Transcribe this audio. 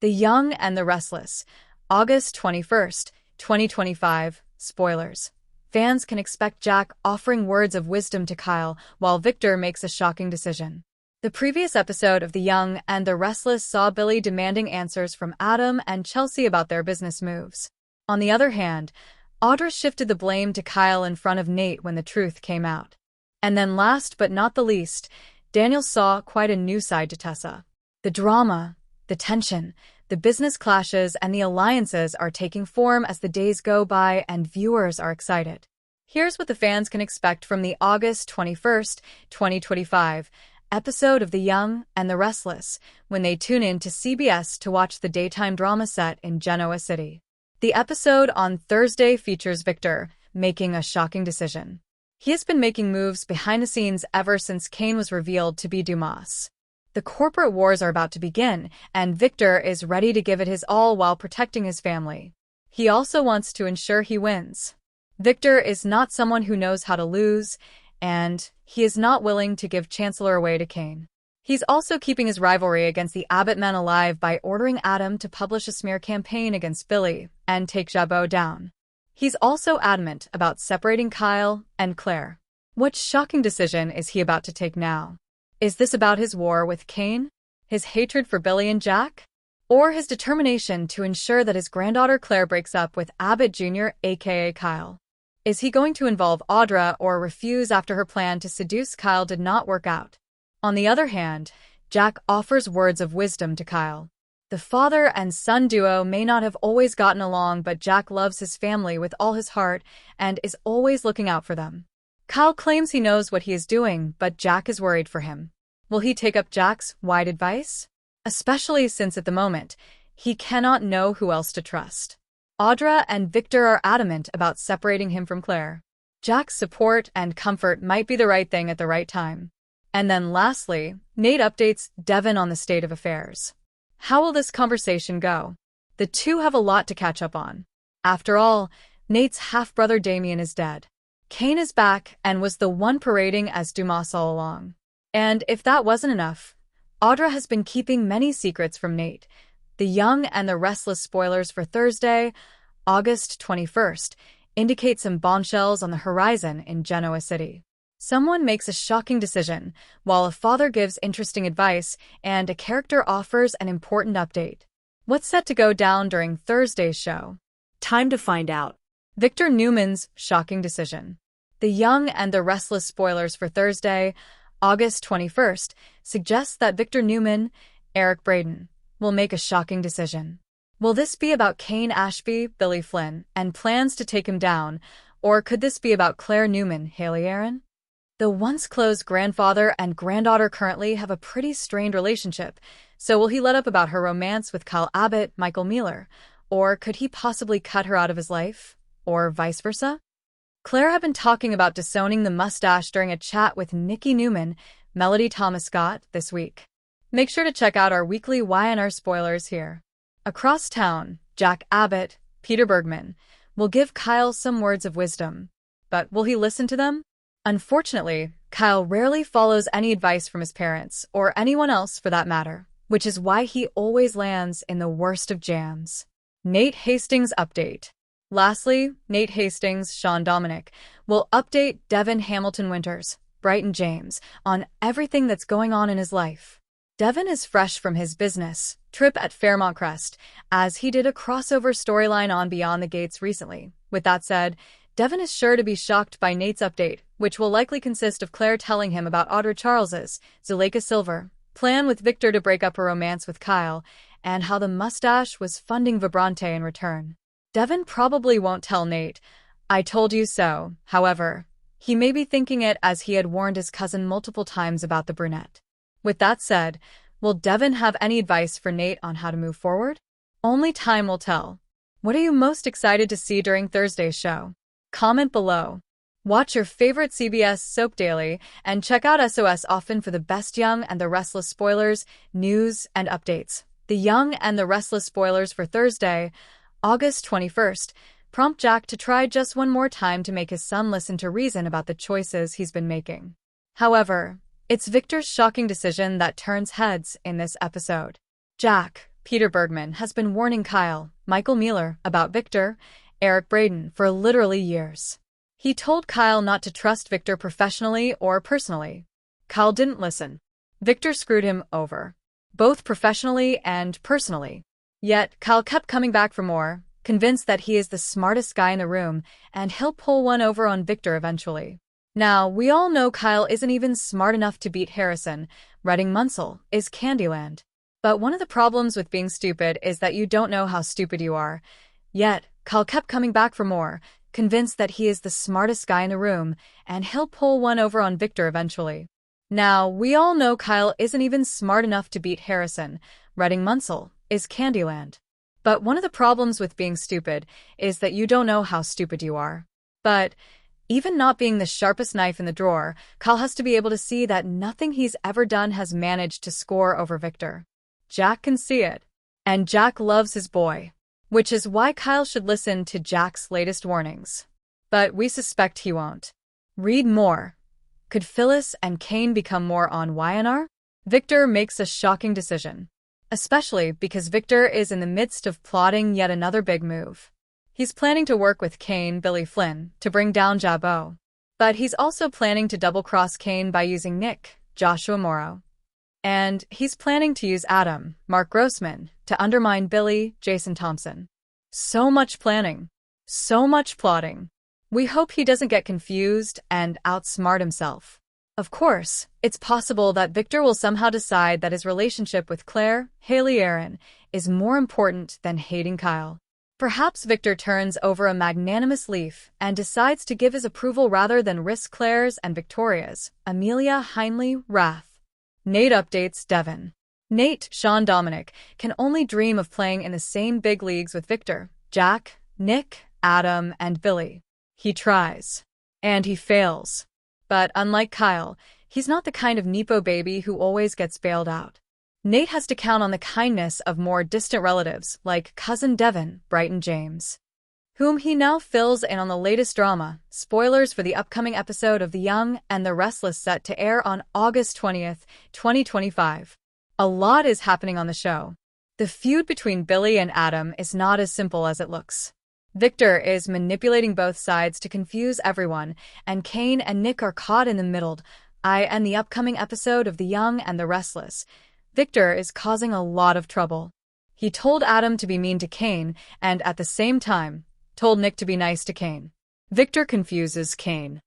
The Young and the Restless, August 21st, 2025. Spoilers. Fans can expect Jack offering words of wisdom to Kyle while Victor makes a shocking decision. The previous episode of The Young and the Restless saw Billy demanding answers from Adam and Chelsea about their business moves. On the other hand, Audra shifted the blame to Kyle in front of Nate when the truth came out. And then last but not the least, Daniel saw quite a new side to Tessa. The drama, the tension, the business clashes, and the alliances are taking form as the days go by and viewers are excited. Here's what the fans can expect from the August 21st, 2025 episode of The Young and the Restless when they tune in to CBS to watch the daytime drama set in Genoa City. The episode on Thursday features Victor making a shocking decision. He has been making moves behind the scenes ever since Kane was revealed to be Dumas. The corporate wars are about to begin, and Victor is ready to give it his all while protecting his family. He also wants to ensure he wins. Victor is not someone who knows how to lose, and he is not willing to give Chancellor away to Kane. He's also keeping his rivalry against the Abbott men alive by ordering Adam to publish a smear campaign against Billy and take Jabot down. He's also adamant about separating Kyle and Claire. What shocking decision is he about to take now? Is this about his war with Kane? His hatred for Billy and Jack? Or his determination to ensure that his granddaughter Claire breaks up with Abbott Jr., aka Kyle? Is he going to involve Audra or refuse after her plan to seduce Kyle did not work out? On the other hand, Jack offers words of wisdom to Kyle. The father and son duo may not have always gotten along, but Jack loves his family with all his heart and is always looking out for them. Kyle claims he knows what he is doing, but Jack is worried for him. Will he take up Jack's wise advice? Especially since at the moment, he cannot know who else to trust. Audra and Victor are adamant about separating him from Claire. Jack's support and comfort might be the right thing at the right time. And then lastly, Nate updates Devin on the state of affairs. How will this conversation go? The two have a lot to catch up on. After all, Nate's half-brother Damien is dead. Kane is back and was the one parading as Dumas all along. And if that wasn't enough, Audra has been keeping many secrets from Nate. The Young and the Restless spoilers for Thursday, August 21st, indicate some bombshells on the horizon in Genoa City. Someone makes a shocking decision, while a father gives interesting advice and a character offers an important update. What's set to go down during Thursday's show? Time to find out. Victor Newman's shocking decision. The Young and the Restless spoilers for Thursday, August 21st, suggests that Victor Newman, Eric Braeden, will make a shocking decision. Will this be about Kane Ashby, Billy Flynn, and plans to take him down, or could this be about Claire Newman, Haley Aaron? The once close grandfather and granddaughter currently have a pretty strained relationship, so will he let up about her romance with Kyle Abbott, Michael Mealer, or could he possibly cut her out of his life? Or vice versa? Claire had been talking about disowning the mustache during a chat with Nikki Newman, Melody Thomas Scott, this week. Make sure to check out our weekly YNR spoilers here. Across town, Jack Abbott, Peter Bergman, will give Kyle some words of wisdom. But will he listen to them? Unfortunately, Kyle rarely follows any advice from his parents, or anyone else for that matter, which is why he always lands in the worst of jams. Nate Hastings update. Lastly, Nate Hastings, Sean Dominic, will update Devin Hamilton Winters, Brighton James, on everything that's going on in his life. Devin is fresh from his business trip at Fairmont Crest, as he did a crossover storyline on Beyond the Gates recently. With that said, Devin is sure to be shocked by Nate's update, which will likely consist of Claire telling him about Audra Charles's, Zuleika Silver, plan with Victor to break up her romance with Kyle, and how the mustache was funding Vibrante in return. Devin probably won't tell Nate, "I told you so." However, he may be thinking it as he had warned his cousin multiple times about the brunette. With that said, will Devin have any advice for Nate on how to move forward? Only time will tell. What are you most excited to see during Thursday's show? Comment below. Watch your favorite CBS soap daily and check out SOS often for the best Young and the Restless spoilers, news, and updates. The Young and the Restless spoilers for Thursday, August 21st, prompt Jack to try just one more time to make his son listen to reason about the choices he's been making. However, it's Victor's shocking decision that turns heads in this episode. Jack, Peter Bergman has been warning Kyle, Michael Mueller, about Victor, Eric Braeden, for literally years. He told Kyle not to trust Victor professionally or personally. Kyle didn't listen. Victor screwed him over, both professionally and personally. Yet, Kyle kept coming back for more, convinced that he is the smartest guy in the room, and he'll pull one over on Victor eventually. Now, we all know Kyle isn't even smart enough to beat Harrison. Reading Munsell is Candyland. But one of the problems with being stupid is that you don't know how stupid you are. Yet, Kyle kept coming back for more, convinced that he is the smartest guy in the room, and he'll pull one over on Victor eventually. Now, we all know Kyle isn't even smart enough to beat Harrison. Reading Munsell is Candyland. But one of the problems with being stupid is that you don't know how stupid you are. But even not being the sharpest knife in the drawer, Kyle has to be able to see that nothing he's ever done has managed to score over Victor. Jack can see it. And Jack loves his boy. Which is why Kyle should listen to Jack's latest warnings. But we suspect he won't. Read more. Could Phyllis and Kane become more on YNR? Victor makes a shocking decision. Especially because Victor is in the midst of plotting yet another big move. He's planning to work with Kane, Billy Flynn, to bring down Jabot. But he's also planning to double-cross Kane by using Nick, Joshua Morrow. And he's planning to use Adam, Mark Grossman, to undermine Billy, Jason Thompson. So much planning. So much plotting. We hope he doesn't get confused and outsmart himself. Of course, it's possible that Victor will somehow decide that his relationship with Claire, Haley Aaron, is more important than hating Kyle. Perhaps Victor turns over a magnanimous leaf and decides to give his approval rather than risk Claire's and Victoria's, Amelia Heinley, wrath. Nate updates Devin. Nate, Sean Dominic, can only dream of playing in the same big leagues with Victor, Jack, Nick, Adam, and Billy. He tries. And he fails. But unlike Kyle, he's not the kind of Nepo baby who always gets bailed out. Nate has to count on the kindness of more distant relatives like cousin Devin, Brighton James, whom he now fills in on the latest drama. Spoilers for the upcoming episode of The Young and the Restless set to air on August 20th, 2025. A lot is happening on the show. The feud between Billy and Adam is not as simple as it looks. Victor is manipulating both sides to confuse everyone, and Kane and Nick are caught in the middle. In the upcoming episode of The Young and the Restless, Victor is causing a lot of trouble. He told Adam to be mean to Kane, and at the same time, told Nick to be nice to Kane. Victor confuses Kane.